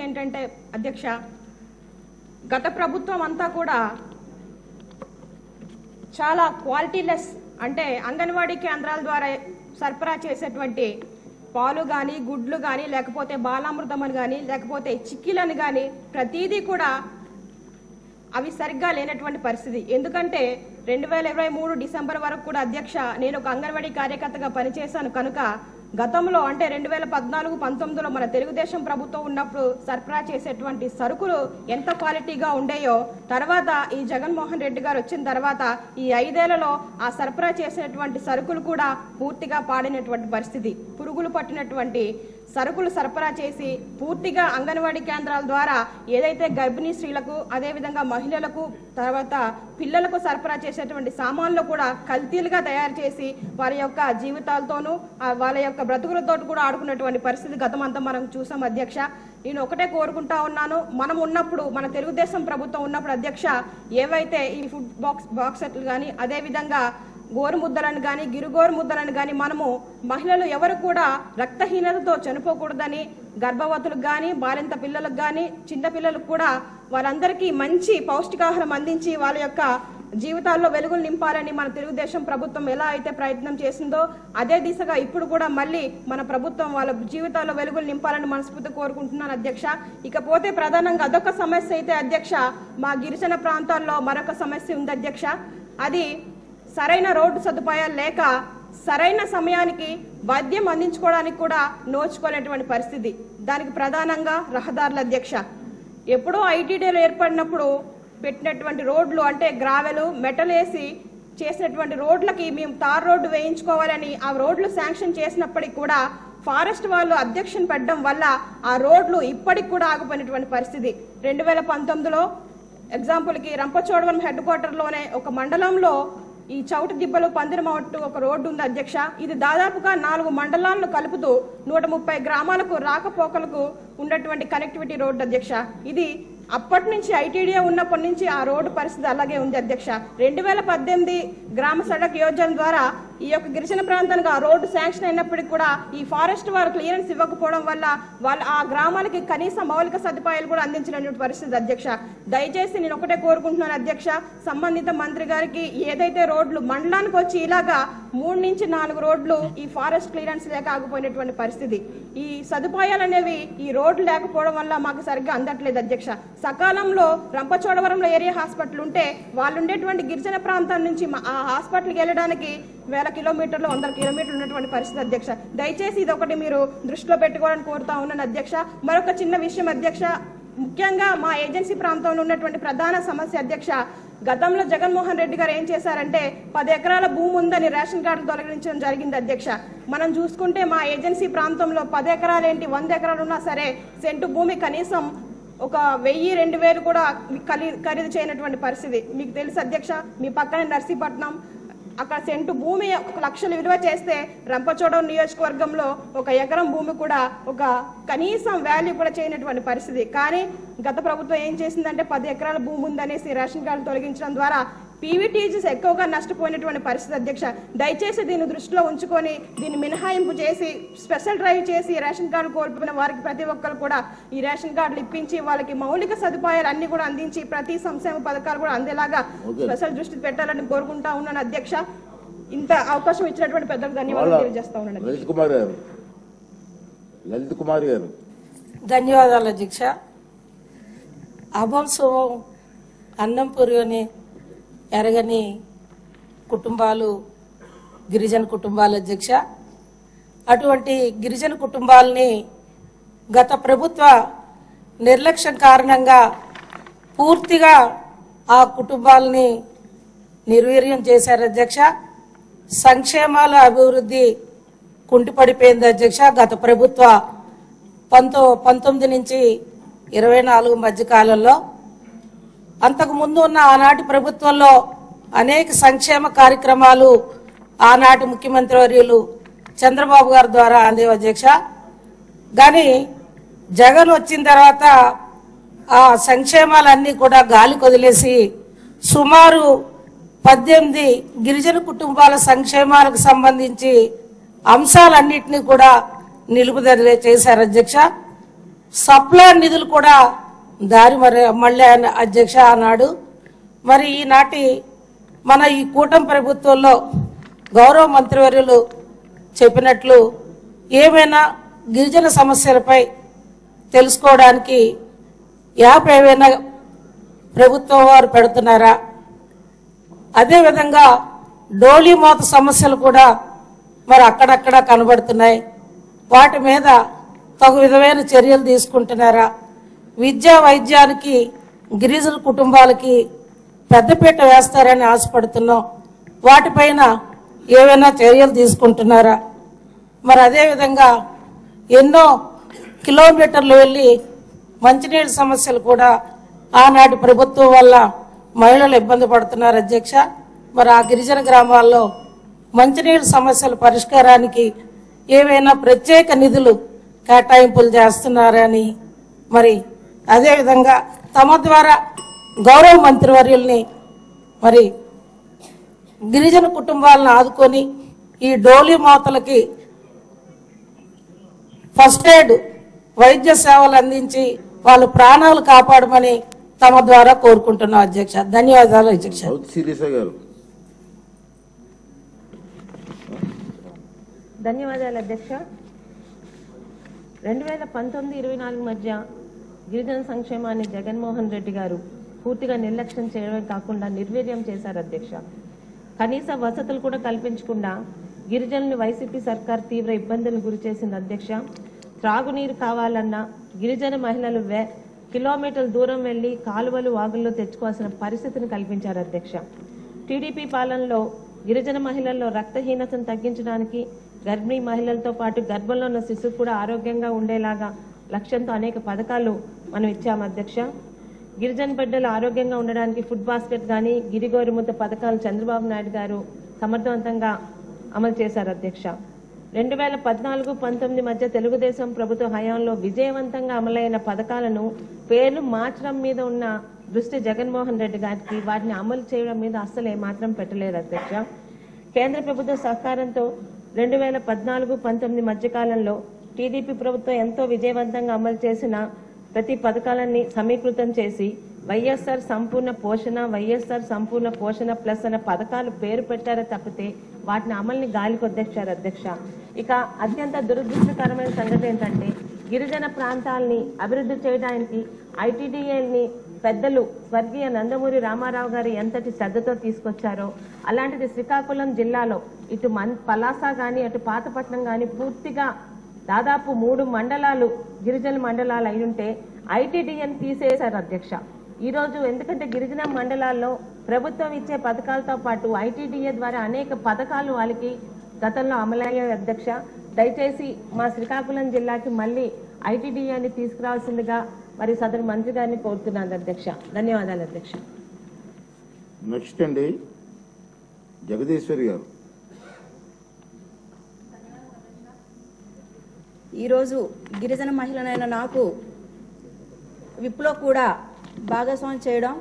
ఏంటంటే అధ్యక్ష, గత ప్రభుత్వం అంతా కూడా చాలా క్వాలిటీలెస్ అంటే అంగన్వాడీ కేంద్రాల ద్వారా సరఫరా చేసేటువంటి పాలు కానీ గుడ్లు కానీ లేకపోతే బాలామృతం అని కానీ లేకపోతే చిక్కీలను కానీ ప్రతిదీ కూడా అవి సరిగ్గా లేనటువంటి పరిస్థితి. ఎందుకంటే 2023 డిసెంబర్ వరకు కూడా అధ్యక్ష నేను ఒక అంగన్వాడీ కార్యకర్తగా పనిచేశాను కనుక గతంలో అంటే 2014-19లో మన తెలుగుదేశం ప్రభుత్వం ఉన్నప్పుడు సరఫరా చేసేటువంటి సరుకులు ఎంత క్వాలిటీగా ఉండేయో తర్వాత ఈ జగన్మోహన్ రెడ్డి గారు వచ్చిన తర్వాత ఈ 5 ఏళ్లలో ఆ సరఫరా చేసేటువంటి సరుకులు కూడా పూర్తిగా పాడినటువంటి పరిస్థితి. పురుగులు పట్టినటువంటి సరుకులు సరఫరా చేసి పూర్తిగా అంగన్వాడీ కేంద్రాల ద్వారా ఏదైతే గర్భిణీ స్త్రీలకు అదేవిధంగా మహిళలకు తర్వాత పిల్లలకు సరఫరా చేసేటువంటి సామాన్లు కూడా కల్తీలుగా తయారు చేసి వారి యొక్క జీవితాలతోనూ వాళ్ళ యొక్క బ్రతుకులతో కూడా ఆడుకున్నటువంటి పరిస్థితి గతమంతా మనం చూసాం అధ్యక్ష. నేను ఒకటే కోరుకుంటా ఉన్నాను, మనం ఉన్నప్పుడు మన తెలుగుదేశం ప్రభుత్వం ఉన్నప్పుడు అధ్యక్ష ఏవైతే ఈ ఫుడ్ బాక్సెట్లు కానీ అదేవిధంగా గోరు ముద్దలను కానీ గిరుగోరు ముద్దలను కానీ మనము మహిళలు ఎవరు కూడా రక్తహీనతతో చనిపోకూడదని గర్భవతులకు కానీ బాలింత పిల్లలకు కానీ చిన్నపిల్లలకు కూడా వారందరికీ మంచి పౌష్టికాహారం అందించి వాళ్ళ యొక్క జీవితాల్లో వెలుగులు నింపాలని మన తెలుగుదేశం ప్రభుత్వం ఎలా అయితే ప్రయత్నం చేసిందో అదే దిశగా ఇప్పుడు కూడా మళ్ళీ మన ప్రభుత్వం వాళ్ళ జీవితాల్లో వెలుగులు నింపాలని మనస్ఫూర్తి కోరుకుంటున్నాను అధ్యక్ష. ఇకపోతే ప్రధానంగా అదొక సమస్య అయితే అధ్యక్ష, మా గిరిజన ప్రాంతాల్లో మరొక సమస్య ఉంది అధ్యక్ష. అది సరైన రోడ్డు సదుపాయాలు లేక సరైన సమయానికి వైద్యం అందించుకోవడానికి కూడా నోచుకోలేటువంటి పరిస్థితి. దానికి ప్రధానంగా రహదారుల అధ్యక్ష. ఎప్పుడో ఐటీడీలో ఏర్పడినప్పుడు పెట్టినటువంటి రోడ్లు అంటే గ్రావెలు మెటల్ వేసి చేసినటువంటి రోడ్లకి మేము తార్ రోడ్డు వేయించుకోవాలని ఆ రోడ్లు శాంక్షన్ చేసినప్పటికీ కూడా ఫారెస్ట్ వాళ్ళు అబ్జెక్షన్ పెట్టడం వల్ల ఆ రోడ్లు ఇప్పటికి కూడా ఆగిపోయినటువంటి పరిస్థితి. 2019లో ఎగ్జాంపుల్కి రంపచోడవరం హెడ్ క్వార్టర్లోనే ఒక మండలంలో ఈ చౌటి దిబ్బలు పందిరమట్టు ఒక రోడ్డు ఉంది అధ్యక్ష. ఇది దాదాపుగా 4 మండలాలను కలుపుతూ 130 గ్రామాలకు రాకపోకలకు ఉన్నటువంటి కనెక్టివిటీ రోడ్డు అధ్యక్ష. ఇది అప్పటి నుంచి ఐటీడీఏ ఉన్నప్పటి నుంచి ఆ రోడ్డు పరిస్థితి అలాగే ఉంది అధ్యక్ష. 2018 గ్రామ సడక్ యోజన ద్వారా ఈ యొక్క గిరిజన ప్రాంతానికి ఆ రోడ్డు శాంక్షన్ అయినప్పటికీ కూడా ఈ ఫారెస్ట్ వారు క్లియరెన్స్ ఇవ్వకపోవడం వల్ల వాళ్ళు ఆ గ్రామాలకి కనీస మౌలిక సదుపాయాలు కూడా అందించినటువంటి పరిస్థితి అధ్యక్ష. దయచేసి నేను ఒకటే కోరుకుంటున్నాను అధ్యక్ష, సంబంధిత మంత్రి గారికి ఏదైతే రోడ్లు మండలానికి వచ్చి ఇలాగా 3 నుంచి 4 రోడ్లు ఈ ఫారెస్ట్ క్లియరెన్స్ లేక ఆగిపోయినటువంటి పరిస్థితి. ఈ సదుపాయాలు అనేవి ఈ రోడ్లు లేకపోవడం వల్ల మాకు సరిగ్గా అందట్లేదు అధ్యక్ష. సకాలంలో రంపచోడవరంలో ఏరియా హాస్పిటల్ ఉంటే వాళ్ళు ఉండేటువంటి గిరిజన ప్రాంతం నుంచి ఆ హాస్పిటల్కి వెళ్ళడానికి 1000 కిలోమీటర్లు 100 కిలోమీటర్లు ఉన్నటువంటి పరిస్థితి అధ్యక్ష. దయచేసి ఇది ఒకటి మీరు దృష్టిలో పెట్టుకోవాలని కోరుతా ఉన్నాను అధ్యక్ష. మరొక చిన్న విషయం అధ్యక్ష, ముఖ్యంగా మా ఏజెన్సీ ప్రాంతంలో ఉన్నటువంటి ప్రధాన సమస్య అధ్యక్ష, గతంలో జగన్మోహన్ రెడ్డి గారు ఏం చేశారంటే 10 ఎకరాల భూమి ఉందని రేషన్ కార్డులు తొలగించడం జరిగింది అధ్యక్ష. మనం చూసుకుంటే మా ఏజెన్సీ ప్రాంతంలో 10 ఎకరాలు ఏంటి 100 ఎకరాలు ఉన్నా సరే సెంటు భూమి కనీసం ఒక 1000-2000 కూడా ఖరీదు చేయనటువంటి పరిస్థితి మీకు తెలుసు అధ్యక్ష. మీ పక్కనే నర్సీపట్నం, అక్కడ సెంటు భూమి 1 లక్షలు విలువ చేస్తే రంపచోడవరం నియోజకవర్గంలో 1 ఎకరం భూమి కూడా ఒక కనీసం వాల్యూ కూడా చేయనటువంటి పరిస్థితి. కానీ గత ప్రభుత్వం ఏం చేసిందంటే 10 ఎకరాల భూమి ఉందనేసి రేషన్ కార్డు తొలగించడం ద్వారా పీవీటీజీస్ ఎక్కువగా నష్టపోయినటువంటి పరిస్థితి అధ్యక్ష. దయచేసి దీన్ని దృష్టిలో ఉంచుకొని దీన్ని మినహాయింపు చేసి స్పెషల్ డ్రైవ్ చేసి రేషన్ కార్డు కోల్పోయిన వారికి ప్రతి ఒక్కరు కూడా ఈ రేషన్ కార్డులు ఇప్పించి వాళ్ళకి మౌలిక సదుపాయాలు అన్ని కూడా అందించి ప్రతి సంక్షేమ పథకాలు కూడా అందేలాగా స్పెషల్ దృష్టి పెట్టాలని కోరుకుంటా ఉన్నాను అధ్యక్ష. ఇంత అవకాశం ఇచ్చినటువంటి పెద్దలకు ధన్యవాదాలు తెలియజేస్తా ఉన్నాను. లలిత్ కుమార్ గారు ధన్యవాదాలు అధ్యక్ష. అభం శుభం అన్నం పురియోని ఎరగని కుటుంబాలు గిరిజన కుటుంబాల అధ్యక్ష. అటువంటి గిరిజన కుటుంబాలని గత ప్రభుత్వ నిర్లక్ష్యం కారణంగా పూర్తిగా ఆ కుటుంబాలని నిర్వీర్యం చేశారు అధ్యక్ష. సంక్షేమాల అభివృద్ధి కుంటిపడిపోయింది అధ్యక్ష. గత ప్రభుత్వ 19 నుంచి 24 మధ్య కాలంలో అంతకు ముందు ఉన్న ఆనాటి ప్రభుత్వంలో అనేక సంక్షేమ కార్యక్రమాలు ఆనాటి ముఖ్యమంత్రి వర్యులు చంద్రబాబు గారి ద్వారా అందేవి అధ్యక్ష. కానీ జగన్ వచ్చిన తర్వాత ఆ సంక్షేమాలన్నీ కూడా గాలి కొదిలేసి సుమారు 18 గిరిజన కుటుంబాల సంక్షేమాలకు సంబంధించి అంశాలన్నింటినీ కూడా నిలుపుదల చేశారు అధ్యక్ష. సప్లా నిధులు కూడా దారి మళ్ళీ అధ్యక్ష ఆనాడు. మరి ఈనాటి మన ఈ కూటమి ప్రభుత్వంలో గౌరవ మంత్రివర్యులు చెప్పినట్లు ఏమైనా గిరిజన సమస్యలపై తెలుసుకోవడానికి యాప్ ఏమైనా ప్రభుత్వం వారు పెడుతున్నారా? అదేవిధంగా డోలీ మోత సమస్యలు కూడా మరి అక్కడక్కడ కనబడుతున్నాయి. వాటి మీద తగు విధమైన చర్యలు తీసుకుంటున్నారా? విద్యా వైద్యానికి గిరిజన కుటుంబాలకి పెద్దపీట వేస్తారని ఆశపడుతున్నాం. వాటిపైన ఏవైనా చర్యలు తీసుకుంటున్నారా? మరి అదేవిధంగా ఎన్నో కిలోమీటర్లు వెళ్ళి మంచినీళ్ళ సమస్యలు కూడా ఆనాటి ప్రభుత్వం వల్ల మహిళలు ఇబ్బంది పడుతున్నారు అధ్యక్ష. మరి ఆ గిరిజన గ్రామాల్లో మంచినీళ్ళ సమస్యల పరిష్కారానికి ఏవైనా ప్రత్యేక నిధులు కేటాయింపులు చేస్తున్నారని, మరి అదేవిధంగా తమ ద్వారా గౌరవ మంత్రివర్యుల్ని మరి గిరిజన కుటుంబాలను ఆదుకొని ఈ డోలీ మోతలకి ఫస్ట్ ఎయిడ్ వైద్య సేవలు అందించి వాళ్ళ ప్రాణాలు కాపాడమని తమ ద్వారా కోరుకుంటున్నాం అధ్యక్ష. ధన్యవాదాలు అధ్యక్ష. ధన్యవాదాలు అధ్యక్ష. 2019-24 మధ్య గిరిజన సంక్షేమాన్ని జగన్మోహన్ రెడ్డి గారు పూర్తిగా నిర్లక్ష్యం చేయడమే కాకుండా నిర్వీర్యం చేశారు అధ్యక్ష. కనీస వసతులు కూడా కల్పించకుండా గిరిజనులు వైసీపీ సర్కార్ తీవ్ర ఇబ్బందులకు గురి చేసింది అధ్యక్ష. త్రాగునీరు కావాలన్నా గిరిజన మహిళలు కిలోమీటర్ల దూరం వెళ్లి కాలువలు వాగుల్లో తెచ్చుకోవాల్సిన పరిస్థితిని కల్పించారు అధ్యక్ష. టీడీపీ పాలనలో గిరిజన మహిళల్లో రక్తహీనతను తగ్గించడానికి గర్భిణీ మహిళలతో పాటు గర్భంలో ఉన్న శిశువు కూడా ఆరోగ్యంగా ఉండేలాగా లక్ష్యంతో అనేక పథకాలు మనం ఇచ్చాము అధ్యక్ష. గిరిజన బిడ్డలు ఆరోగ్యంగా ఉండడానికి ఫుడ్ బాస్కెట్ కానీ గిరిగోరుముద్ద పథకాలు చంద్రబాబు నాయుడు గారు సమర్థవంతంగా అమలు చేశారు అధ్యక్ష. 2014-19 మధ్య తెలుగుదేశం ప్రభుత్వ హయాంలో విజయవంతంగా అమలైన పథకాలను పేర్లు మార్చడం మీద ఉన్న దృష్టి జగన్మోహన్ రెడ్డి గారికి వాటిని అమలు చేయడం మీద అస్సలు ఏమాత్రం పెట్టలేదు అధ్యక్ష. కేంద్ర ప్రభుత్వ సహకారంతో 2014-19 మధ్యకాలంలో టీడీపీ ప్రభుత్వం ఎంతో విజయవంతంగా అమలు చేసిన ప్రతి పథకాలన్నీ సమీకృతం చేసి వైఎస్ఆర్ సంపూర్ణ పోషణ, వైఎస్ఆర్ సంపూర్ణ పోషణ ప్లస్ అన్న పథకాలు పేరు పెట్టారే తప్పితే వాటిని అమలుని గాలికి వదిలేశారు అధ్యక్ష. ఇక అత్యంత దురదృష్టకరమైన సంగతి ఏంటంటే గిరిజన ప్రాంతాలని అభివృద్ధి చేయడానికి ఐటీడీఏని పెద్దలు స్వర్గీయ నందమూరి రామారావు గారు ఎంతటి శ్రద్ధతో తీసుకొచ్చారో అలాంటిది శ్రీకాకుళం జిల్లాలో ఇటు పలాస కానీ అటు పాతపట్నం కానీ పూర్తిగా దాదాపు 3 మండలాలు గిరిజన మండలాలు అయ్యుంటే ఐటీడీఏని తీసేశారు అధ్యక్ష. ఈరోజు ఎందుకంటే గిరిజన మండలాల్లో ప్రభుత్వం ఇచ్చే పథకాలతో పాటు ఐటీడీఏ ద్వారా అనేక పథకాలు వాళ్ళకి గతంలో అమలయ్యాయి అధ్యక్ష. దయచేసి మా శ్రీకాకుళం జిల్లాకి మళ్ళీ ఐటీడీఏని తీసుకురావాల్సిందిగా మరి సదరు మంత్రి గారిని కోరుతున్నాను అధ్యక్ష. ధన్యవాదాలు అధ్యక్ష. నెక్స్ట్ అండి జగదీశ్వరి గారు. ఈరోజు గిరిజన మహిళనైన నాకు విప్లో కూడా భాగస్వామ్యం చేయడం